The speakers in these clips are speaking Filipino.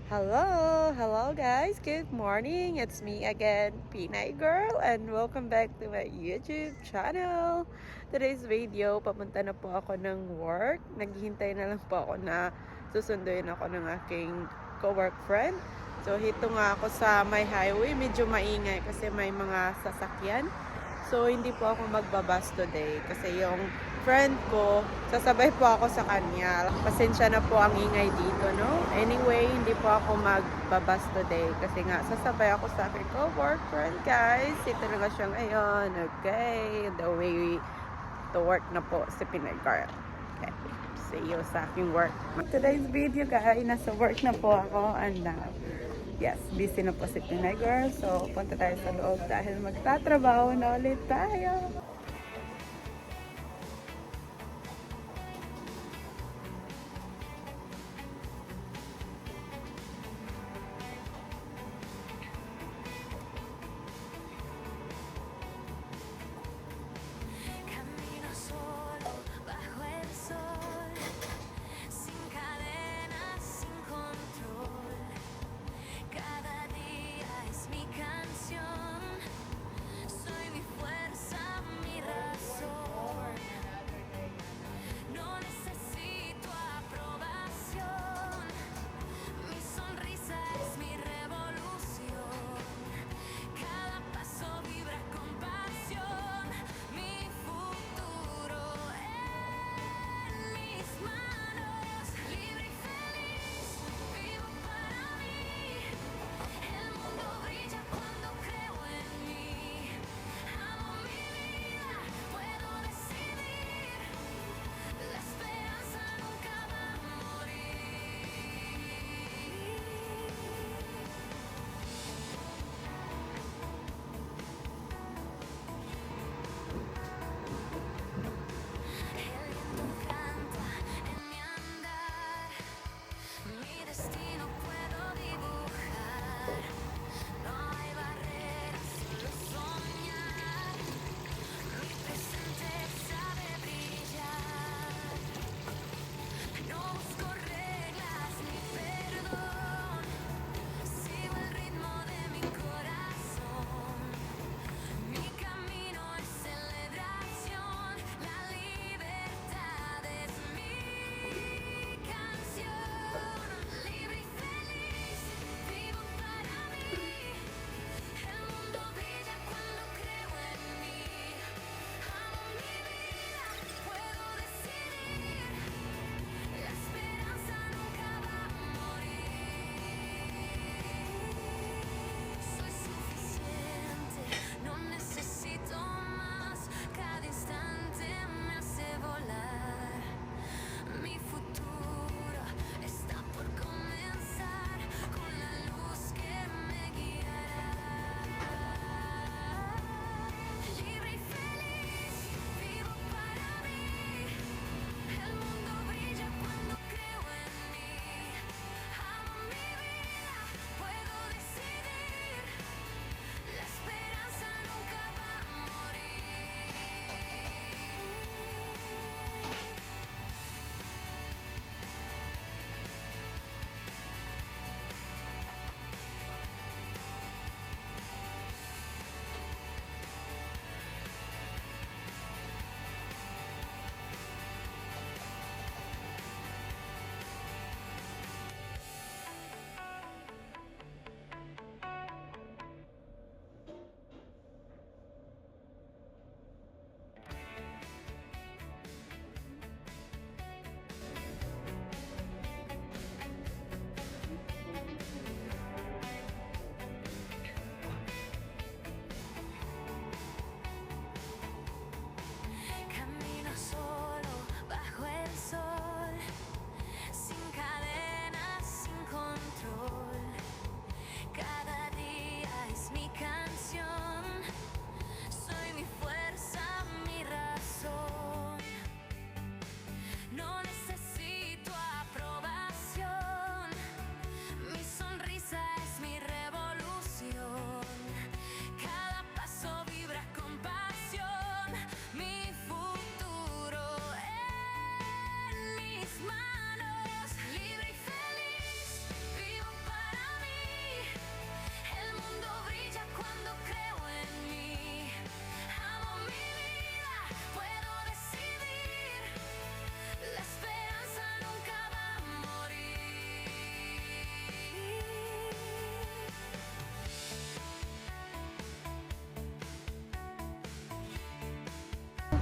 Hello guys. Good morning. It's me again, Pinay Girl, and welcome back to my YouTube channel. Today's video, papunta na po ako ng work. Naghihintay na lang po ako na susunduin ako ng aking co-work friend. So, hito nga ako sa may highway. Medyo maingay kasi may mga sasakyan. So, hindi po ako magbabas today kasi yung friend ko, sasabay po ako sa kanya. Pasensya na po ang ingay dito, no? Anyway, hindi po ako magbabas today kasi nga sasabay ako sa aking co-work friend, guys. Ito na nga siya ngayon. Okay, the way to work na po si Pinay Girl. Okay, see you sa aking work. Today's video, guys, nasa work na po ako and yes, busy na po si Pinay Girl. So, punta tayo sa loob dahil magtatrabaho na ulit tayo. Camino solo bajo el sol, sin cadenas, sin control. Cada día es mi canción, soy mi fuerza, mi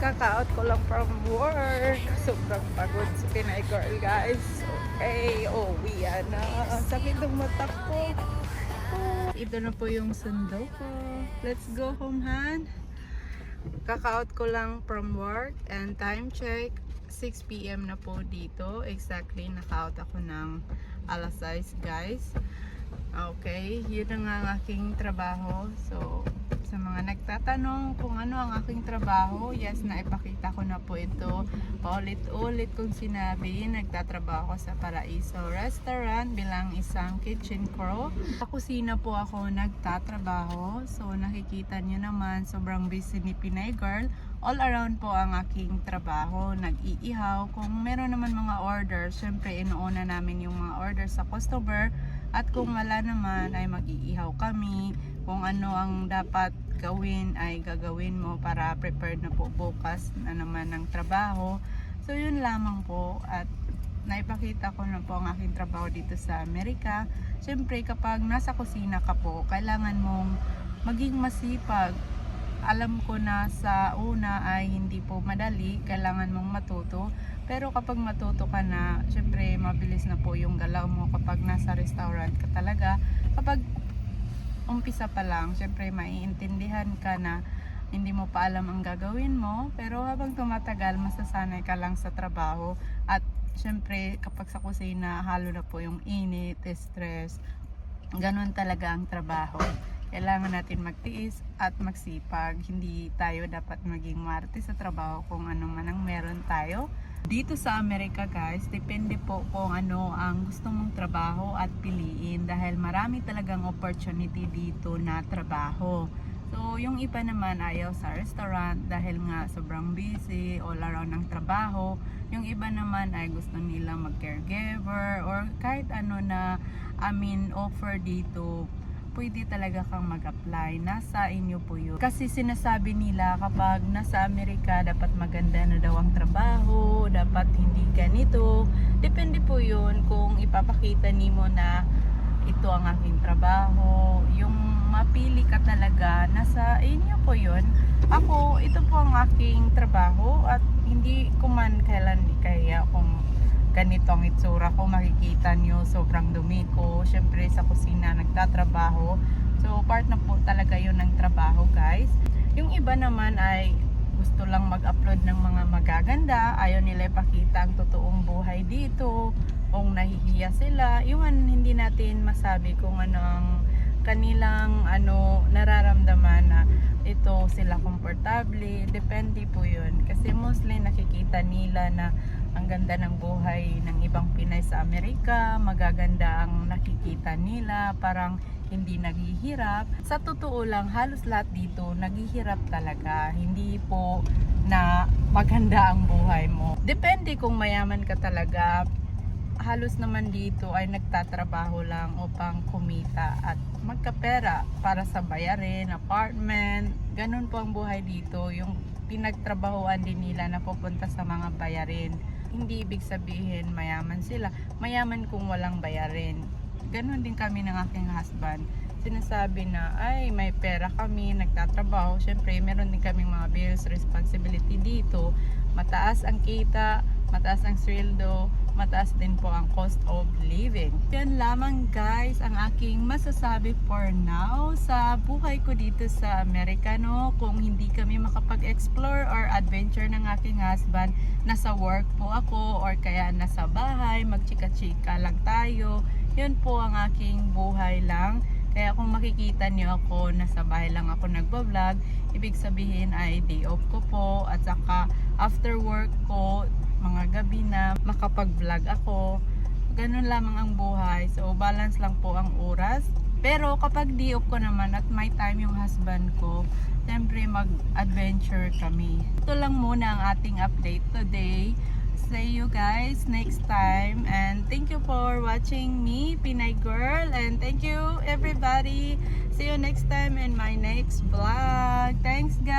Kaka-out ko lang from work. Sobrang pagod si Pinay Girl, guys. Okay, uwi na. Sakit ng mata ko. Ito na po yung sundo ko. Let's go home, Han. Kaka-out ko lang from work and time check. 6 PM na po dito. Exactly, naka-out ako ng alas 6, guys. Okay, yun na nga ang aking trabaho. So, sa mga nagtatanong kung ano ang aking trabaho, yes, naipakita ko na po ito. Paulit-ulit kong sinabi, nagtatrabaho ako sa Paraiso Restaurant bilang isang kitchen crew. Sa kusina po ako nagtatrabaho. So, nakikita nyo naman, sobrang busy ni Pinay Girl. All around po ang aking trabaho, nag-iihaw. Kung meron naman mga orders, syempre inuuna namin yung mga orders sa customer. At kung wala naman ay mag-iihaw kami. Kung ano ang dapat gawin ay gagawin mo para prepared na po bukas na naman ng trabaho. So yun lamang po, at naipakita ko na po ang aking trabaho dito sa Amerika. Syempre kapag nasa kusina ka po, kailangan mong maging masipag. Alam ko na sa una ay hindi po madali, kailangan mong matuto. Pero kapag matuto ka na, syempre mabilis na po yung galaw mo kapag nasa restaurant ka talaga. Kapag umpisa pa lang, syempre maiintindihan ka na hindi mo pa alam ang gagawin mo. Pero habang tumatagal, masasanay ka lang sa trabaho. At syempre kapag sa kusina, halo na po yung init, stress. Ganun talaga ang trabaho. Kailangan natin magtiis at magsipag. Hindi tayo dapat maging marte sa trabaho kung ano man ang meron tayo. Dito sa Amerika, guys, depende po kung ano ang gusto mong trabaho at piliin dahil marami talagang opportunity dito na trabaho. So, yung iba naman ayaw sa restaurant dahil nga sobrang busy, all around ng trabaho. Yung iba naman ay gusto nila mag-caregiver or kahit ano na offer dito. Pwede talaga kang mag-apply. Nasa inyo po yun. Kasi sinasabi nila kapag nasa Amerika, dapat maganda na daw ang trabaho, dapat hindi ganito. Depende po yun kung ipapakita nimo na ito ang aking trabaho. Yung mapili ka talaga, nasa inyo po yun. Ako, ito po ang aking trabaho at hindi ko man kailan kaya kung ganito ang itsura ko, makikita nyo sobrang dumi ko. Syempre sa kusina nagtatrabaho. So part na po talaga yun ng trabaho, guys. Yung iba naman ay gusto lang mag-upload ng mga magaganda. Ayaw nila ipakita ang totoong buhay dito. Kung nahihiya sila, yun hindi natin masabi kung ano ang kanilang nararamdaman na ito sila komportable. Depende po yun. Kasi mostly nakikita nila na ang ganda ng buhay ng ibang Pinay sa Amerika, magaganda ang nakikita nila, parang hindi naghihirap. Sa totoo lang, halos lahat dito naghihirap talaga. Hindi po na maganda ang buhay mo. Depende kung mayaman ka talaga. Halos naman dito ay nagtatrabaho lang upang kumita at magkapera para sa bayarin, apartment. Ganun po ang buhay dito. Yung pinagtrabahoan din nila na pupunta sa mga bayarin. Hindi ibig sabihin mayaman sila. Mayaman kung walang bayarin. Ganun din kami ng aking husband. Sinasabi na, ay may pera kami, nagtatrabaho. Siyempre, meron din kaming mga bills, responsibility dito. Mataas ang kita, mataas ang sweldo, mataas din po ang cost of living. Yan lamang, guys, ang aking masasabi for now sa buhay ko dito sa Amerika, no? Kung hindi kami makapag-explore or adventure ng aking husband, nasa work po ako or kaya nasa bahay, magchika-chika lang tayo. Yun po ang aking buhay lang. Kaya kung makikita niyo ako, nasa bahay lang ako nagbablog, ibig sabihin ay day off ko po at saka after work ko, mga gabi na makapag-vlog ako. Ganun lamang ang buhay. So balance lang po ang oras. Pero kapag day off ko naman at may time yung husband ko, siyempre mag-adventure kami. Ito lang muna ang ating update today. See you guys next time, and thank you for watching me, Pinay Girl, and thank you everybody. See you next time in my next vlog. Thanks, guys.